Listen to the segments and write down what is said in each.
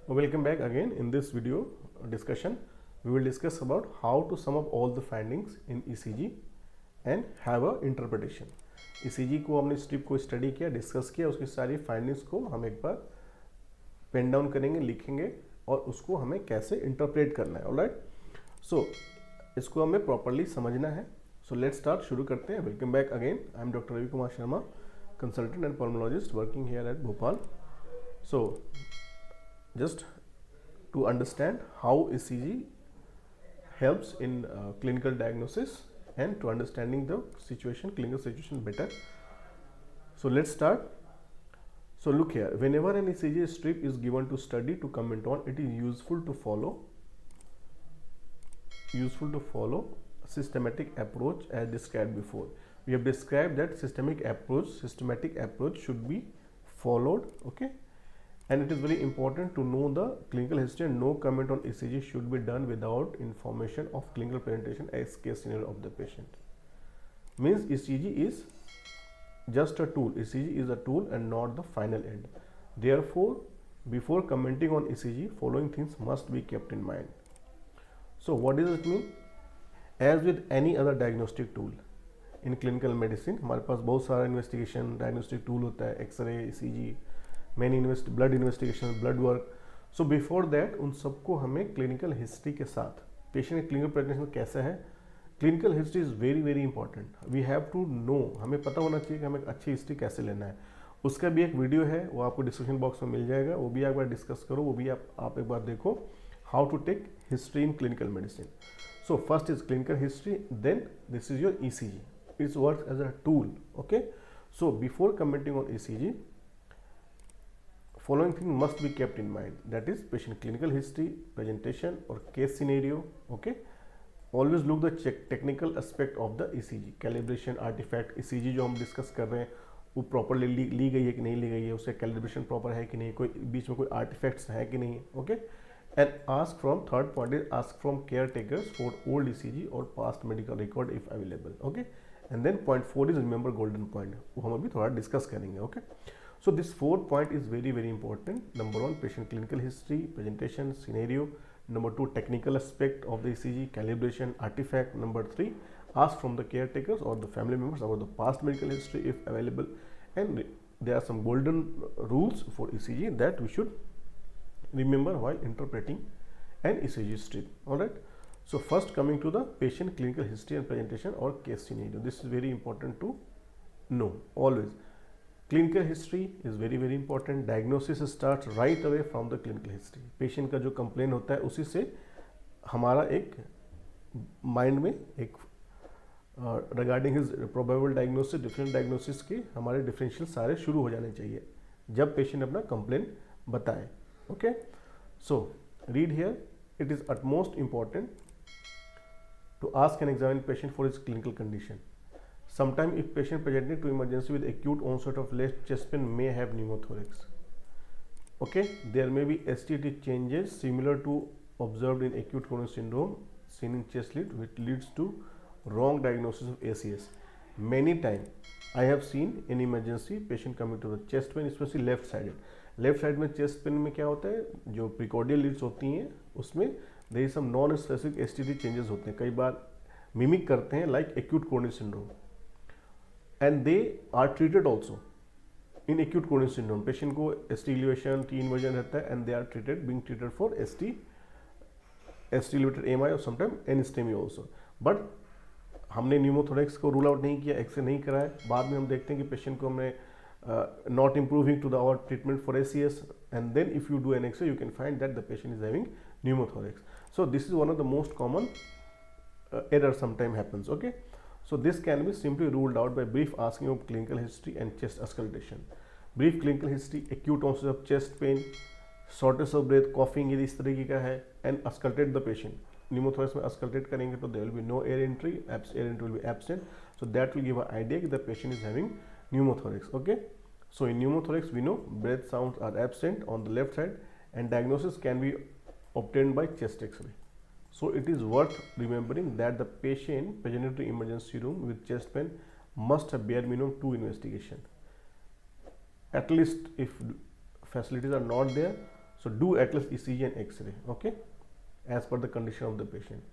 Welcome back again. In this video discussion, we will discuss about how to sum up all the findings in ECG and have a interpretation. ECG को हमने strip को study किया, discuss किया, उसकी सारी findings को हम एक बार पेन डाउन करेंगे, लिखेंगे और उसको हमें कैसे इंटरप्रेट करना है. ऑलराइट, सो इसको हमें प्रॉपरली समझना है. सो लेट्स स्टार्ट, शुरू करते हैं. Welcome back again. I am doctor Ravi Kumar Sharma, consultant and pulmonologist working here at Bhopal. So just to understand how ECG helps in clinical diagnosis and to understanding the situation, clinical situation better. So let's start. So look here, whenever an ECG strip is given to study to comment on, it is useful to follow systematic approach as described before. We have described that systematic approach should be followed, okay, and it is very important to know the clinical history, and no comment on ECG should be done without information of clinical presentation as case scenario of the patient. Means ECG is just a tool. ECG is a tool and not the final end. Therefore, before commenting on ECG, following things must be kept in mind. So what does it mean? As with any other diagnostic tool in clinical medicine, हमारे पास बहुत सारा investigation diagnostic tool होता है, x ray, ECG, many blood investigation, blood work. So before that उन सबको हमें clinical history के साथ, पेशेंट का क्लिनिकल प्रेजेंटेशन कैसा है, clinical history is very very important. We have to know, हमें पता होना चाहिए कि हमें एक अच्छी हिस्ट्री कैसे लेना है. उसका भी एक वीडियो है, वो आपको डिस्क्रिप्शन बॉक्स में मिल जाएगा, वो भी एक बार डिस्कस करो, वो भी आप एक बार देखो, how to take history in clinical medicine. So first is clinical history, then this is your ECG. It works as a tool, okay. So before commenting on ECG, following thing must be kept in mind, that is patient clinical history, presentation or case scenario, okay. Always look the technical aspect of the ECG, calibration, artifact. ECG जो हम discuss कर रहे हैं वो properly ली गई है कि नहीं ली गई है, उसका कैलिब्रेशन प्रॉपर है कि नहीं, कोई बीच में कोई आर्टिफैक्ट्स है कि नहीं, okay. And ask from, third point is ask from care takers for old ECG और past medical record if available, okay. And then point 4 is remember golden point, वो हम अभी थोड़ा डिस्कस करेंगे, okay. So this 4 point is very very important. Number 1 patient clinical history, presentation, scenario. Number 2 technical aspect of the ECG, calibration, artefact. Number 3 ask from the caretakers or the family members about the past medical history if available. And there are some golden rules for ECG that we should remember while interpreting an ECG strip, all right. So first coming to the patient clinical history and presentation or case scenario. This is very important to know always. Clinical history is very very important. Diagnosis starts right away from the clinical history. Patient का जो complaint होता है उसी से हमारा एक mind में एक regarding his probable diagnosis, different diagnosis के हमारे differential सारे शुरू हो जाने चाहिए जब patient अपना complaint बताए, okay. So read here. It is utmost important to ask and examine patient for his clinical condition. Sometimes if patient presenting to emergency with acute onset of left chest pain may have pneumothorax, okay. There may be STT changes similar to observed in acute coronary syndrome seen in chest lead, which leads to wrong diagnosis of ACS. Many times I have seen in emergency patient coming to the chest pain, especially left sided. Left side में chest pain में क्या होता है, जो precordial Leeds होती हैं उसमें there is some non specific STT changes होते हैं, कई बार मिमिक करते हैं like acute coronary syndrome, and they are treated also in acute coronary syndrome. Patient को ST इलिवेशन, T इन्वर्जन रहता है and they are being treated for ST elevated AMI और समटाइम एनिस्टेमी ऑल्सो. बट हमने pneumothorax को rule out नहीं किया, x ray नहीं कराया, बाद में हम देखते हैं कि पेशेंट को हमने not improving to our treatment for ACS, and then if you do an X-ray you can find that the patient is having pneumothorax. So this is one of the most common error sometime happens, okay. So this can be simply ruled out by brief asking of clinical history and chest auscultation. Brief clinical history, acute onset of chest pain, shortness of breath, coughing यदि इस तरीके का है, and auscultate the patient. Pneumothorax में auscultate करेंगे तो there will be no air entry, air entry will be absent, so that will give an idea that the patient is having pneumothorax, okay. So in pneumothorax we know breath sounds are absent on the left side and diagnosis can be obtained by chest X-ray. So it is worth remembering that the patient presented to emergency room with chest pain must have bare minimum 2 investigation. At least if facilities are not there, So do at least ECG and X-ray, okay, as per the condition of the patient.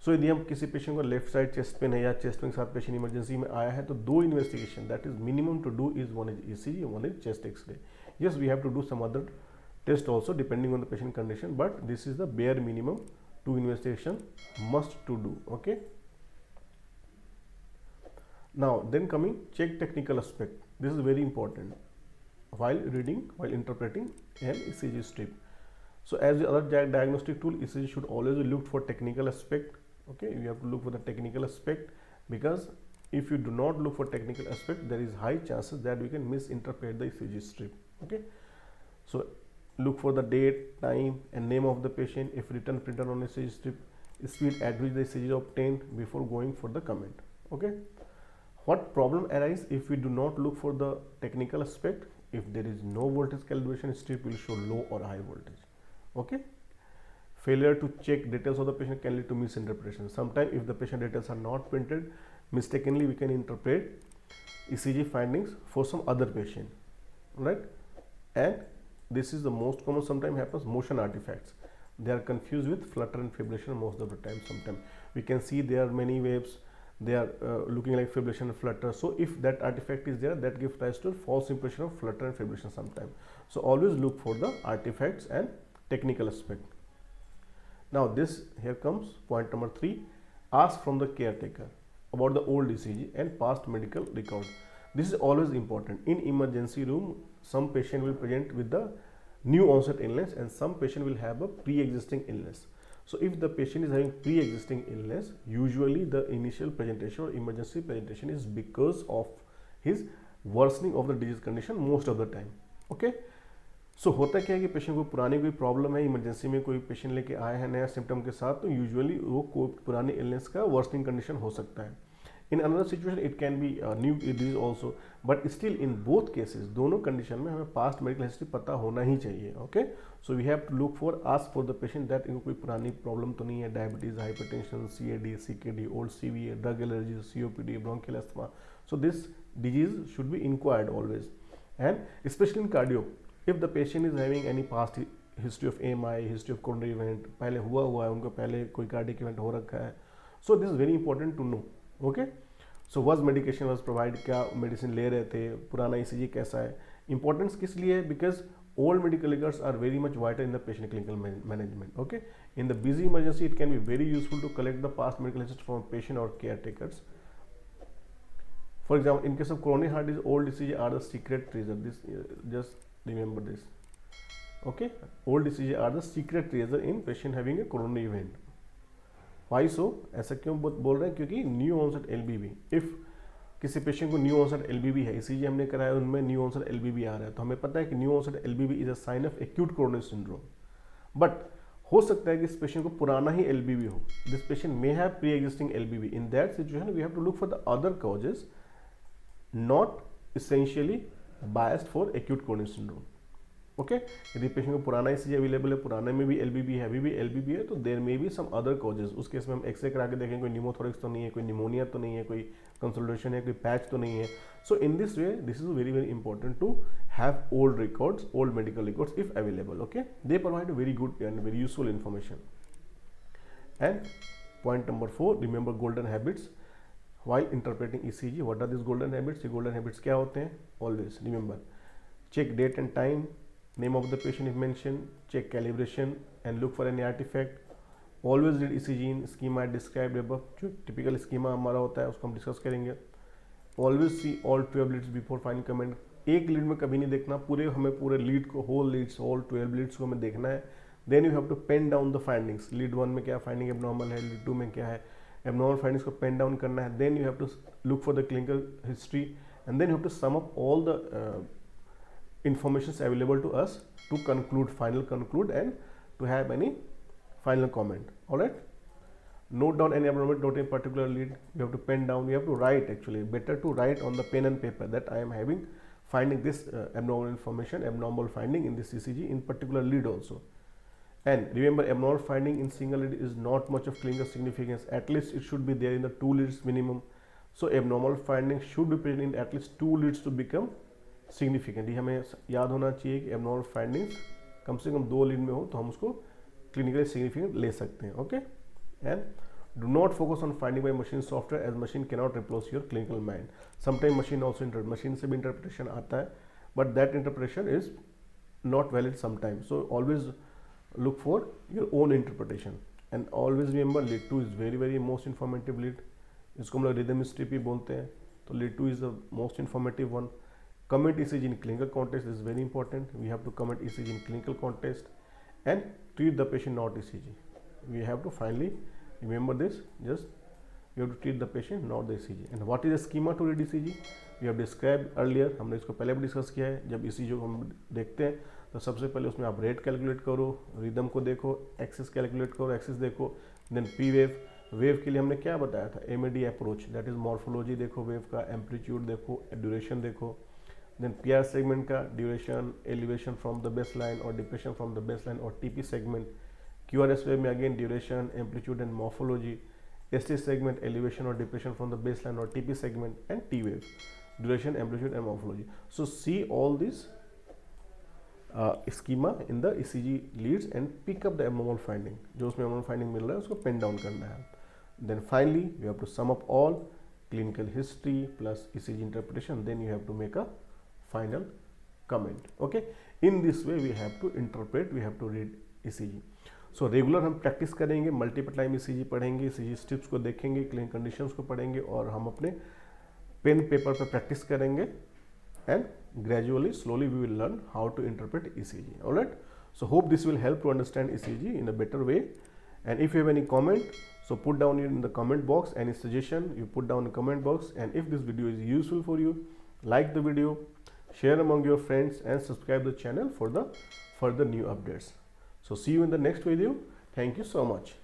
सो यदि हम किसी patient को left side chest pain है या chest pain के साथ patient emergency में आया है तो दो investigation that is minimum to do is one is ECG, one is chest X-ray. Yes, we have to do some other test also depending on the patient condition, but this is the bare minimum two investigation must to do, okay. Now then coming check technical aspect. This is very important while reading, while interpreting an ECG strip. So as the other diagnostic tool, ECG should always be looked for technical aspect. Okay, you have to look for the technical aspect, because if you do not look for technical aspect, there is high chances that we can misinterpret the ECG strip. Okay, so look for the date, time and name of the patient if written printed on ECG strip, speed at which the ECG is obtained before going for the comment. Okay, what problem arises if we do not look for the technical aspect? If there is no voltage calibration, strip will show low or high voltage. Okay, failure to check details of the patient can lead to misinterpretation. Sometimes if the patient details are not printed, mistakenly we can interpret ECG findings for some other patient, right? And this is the most common sometimes happens, motion artifacts. They are confused with flutter and fibrillation most of the time. Sometimes we can see there are many waves, they are looking like fibrillation and flutter. So if that artifact is there, that gives rise to false impression of flutter and fibrillation sometimes. So always look for the artifacts and technical aspect. Now this here comes point number 3, ask from the caretaker about the old ECG and past medical record. This is always important. In emergency room, some patient will present with the new onset illness and some patient will have a pre-existing illness. So if the patient is having pre-existing illness, usually the initial presentation or emergency presentation is because of his worsening of the disease condition most of the time. Okay, सो होता क्या है कि patient को पुरानी कोई problem है, emergency में कोई पेशेंट लेके आया है नया सिम्टम के साथ, तो यूजुअली वो पुरानी इलनेस का वर्सनिंग कंडीशन हो सकता है. In another situation it can be new disease also, but still in both cases, दोनों कंडीशन में हमें पास्ट मेडिकल हिस्ट्री पता होना ही चाहिए. Okay, so we have to look for, ask for the patient that इनको कोई पुरानी प्रॉब्लम तो नहीं है, diabetes, hypertension, CAD, CKD, old CVA, drug allergy, COPD, bronchial asthma. So this disease should be inquired always, and specially in cardio. If the patient is having any past history of AMI, history of coronary event, पहले हुआ है उनको, पहले कोई cardiac event हो रखा है, so this is very important to know. Okay, so was medication was provided, क्या medicine ले रहे थे, पुराना ECG कैसा है. Importance किस लिए है? Because all medical records are very much vital in the patient clinical management. Okay, in the busy emergency it can be very useful to collect the past medical history from patient or caretakers. For example, in case of coronary heart disease, old ECG are the secret treasure. This just remember this. Okay, old ECG are the secret treasure in patient having a coronary event. Why so? ऐसा क्यों बोल रहे हैं? क्योंकि new onset LBB, if किसी patient को new onset LBB है, ECG हमने कराया, उनमें न्यू ऑनसेट LBB आ रहा है, तो हमें पता है कि new onset LBB is a sign of acute coronary syndrome. But हो सकता है कि इस पेशेंट को पुराना ही LBB हो. This patient may have pre existing LBB. In that situation we have to look for the other causes, not essentially biased for acute coronary syndrome. Okay, यदि पेशेंट को पुराना ECG अवेलेबल है, पुराने में भी LBB है, अभी भी LBB है, तो देर में भी सम अदर कॉजेज. उस केस में हम एक्सरे करा के देखें, कोई न्यूमोथोरिक्स तो नहीं है, कोई निमोनिया तो नहीं है, कोई कंसोलिडेशन है, कोई पैच तो नहीं है. So in this way this is very very important to have old records, old medical records if available. Okay, they provide very good and very useful information. And point number 4, remember golden habits while interpreting ECG. What are these golden habits? ये golden habits क्या होते हैं? Always remember, check date and time, name of the patient if mentioned, check calibration and look for any artifact. Always read ECG in schema described above. जो typical schema हमारा होता है उसको हम डिस्कस करेंगे. Always see all 12 leads before final comment. एक lead में कभी नहीं देखना, हमें पूरे लीड को, होल लीड्स, ऑल 12 लीड्स को हमें देखना है. Then you have to pen down the findings. Lead 1 में क्या फाइंडिंग एबनॉर्मल है, लीड 2 में क्या है, एबनॉर्मल फाइंडिंग्स को पेन डाउन करना है. Then you have to look for the clinical history and then you have to sum up all the informations available to us to conclude, final conclude and to have any final comment. All right, note down any abnormal note in particular lead. You have to pen down, you have to write. Actually better to write on the pen and paper that I am having finding this abnormal information, abnormal finding in this ECG in particular lead also. And remember, abnormal finding in single lead is not much of clinical significance. At least it should be there in the 2 leads minimum. So abnormal finding should be present in at least 2 leads to become significant. ये हमें याद होना चाहिए कि abnormal findings कम से कम 2 lead में हो तो हम उसको क्लिनिकली सिग्निफिकेंट ले सकते हैं. Okay, and do not focus on finding by machine software as machine cannot replace your clinical mind. Sometimes machine also machine से भी interpretation आता है, but that interpretation is not valid sometimes. So always look for your own interpretation and always remember lead 2 is very most informative lead. इसको हम लोग rhythm history बोलते हैं, तो lead 2 is the most informative one. Comment ECG in clinical context is very important. We have to comment ECG in clinical context and treat the patient not ECG. We have to finally remember this, just you have to treat the patient not the ECG. And what is the schema to read ECG? We have described earlier, हमने इसको पहले भी discuss किया है. जब ECG को हम देखते हैं तो सबसे पहले उसमें आप रेट कैलकुलेट करो, रिदम को देखो, एक्सिस कैलकुलेट करो, एक्सिस देखो, देन पी वेव. वेव के लिए हमने क्या बताया था? MAD approach, that is morphology देखो वेव का, एम्पलीट्यूड देखो, ड्यूरेशन देखो, देन PR सेगमेंट का duration, elevation from the base line और depression from the base line, और TP सेगमेंट. QRS वेव में again duration, amplitude and morphology. ST segment elevation और depression from the base line और TP segment, and T wave duration, amplitude and morphology. So see all this schema in the ECG leads and pick up the abnormal finding. जो उसमें abnormal finding मिल रहा है उसको pen down करना है. Then finally you have to sum up all clinical history plus ECG interpretation. Then you have to make a final comment. Okay. In this way we have to interpret, we have to read ECG. So regular हम practice करेंगे, multiple time ECG पढ़ेंगे, ECG strips को देखेंगे, clinical conditions को पढ़ेंगे और हम अपने पेन पेपर पर प्रैक्टिस करेंगे. And gradually, slowly we will learn how to interpret ECG. All right. So hope this will help to understand ECG in a better way. And if you have any comment, so put down in the comment box. Any suggestion, you put down in the comment box. And if this video is useful for you, like the video, share among your friends, and subscribe the channel for the further new updates. So see you in the next video. Thank you so much.